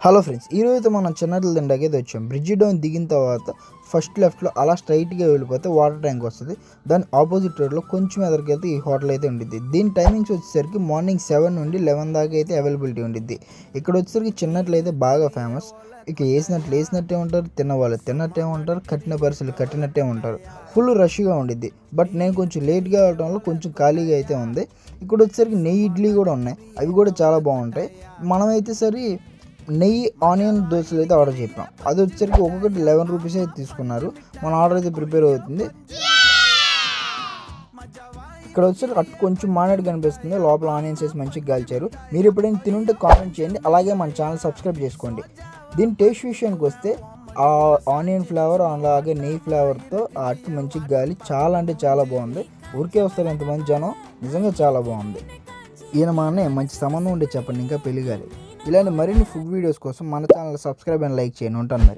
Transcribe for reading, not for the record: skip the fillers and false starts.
Hello friends, ఈరోజు మనం చిన్నట్ల దిండాకి అయితే వచ్చాం. బ్రిడ్జ్ డౌన్ దిగిన తర్వాత ఫస్ట్ లెఫ్ట్లో అలా స్ట్రైట్గా వెళ్ళిపోతే వాటర్ ట్యాంక్ వస్తుంది. దాని ఆపోజిట్ రోడ్లో కొంచెం ఎదురుకెళ్తే ఈ హోటల్ అయితే ఉండిద్ది. దీని టైమింగ్స్ వచ్చేసరికి మార్నింగ్ 7 నుండి 11 దాకా అయితే అవైలబిలిటీ ఉండిద్ది. ఇక్కడ వచ్చేసరికి చిన్నట్లు అయితే బాగా ఫేమస్. ఇక వేసినట్టే ఉంటారు, తిన్నవాళ్ళు తిన్నట్టే ఉంటారు, కట్టిన పరిస్థితులు కట్టినట్టే ఉంటారు. ఫుల్ రష్గా ఉండిద్ది. బట్ నేను కొంచెం లేట్గా వెళ్ళడం వల్ల కొంచెం ఖాళీగా అయితే ఉంది. ఇక్కడ వచ్చేసరికి నెయ్యి ఇడ్లీ కూడా ఉన్నాయి, అవి కూడా చాలా బాగుంటాయి. మనమైతే సరే నెయ్యి ఆనియన్ దోశలు అయితే ఆర్డర్ చెప్పాం. అది వచ్చేసరికి ఒక్కొక్కటి 11 రూపీస్ అయితే తీసుకున్నారు. మన ఆర్డర్ అయితే ప్రిపేర్ అవుతుంది. ఇక్కడ వచ్చేసరికి అటు కొంచెం మానేడు కనిపిస్తుంది, లోపల ఆనియన్స్ వేసి మంచిగా కాల్చారు. మీరు ఎప్పుడైనా తినుంటే కామెంట్ చేయండి, అలాగే మన ఛానల్ సబ్స్క్రైబ్ చేసుకోండి. దీని టేస్ట్ విషయానికి వస్తే ఆ ఆనియన్ ఫ్లేవర్ అలాగే నెయ్యి ఫ్లేవర్తో ఆ అట్టు మంచిగా గాలి చాలా అంటే చాలా బాగుంది. ఊరికే వస్తారు ఎంతమంది జనం, నిజంగా చాలా బాగుంది. ఈయన మా అన్నయ్య, మంచి సంబంధం ఉంటే చెప్పండి, ఇంకా పెళ్లి కాలేదు. ఇలాంటి మరిన్ని ఫుడ్ వీడియోస్ కోసం మన ఛానల్ సబ్స్క్రైబ్ అండ్ లైక్ చేయండి. ఉంటాను మరి.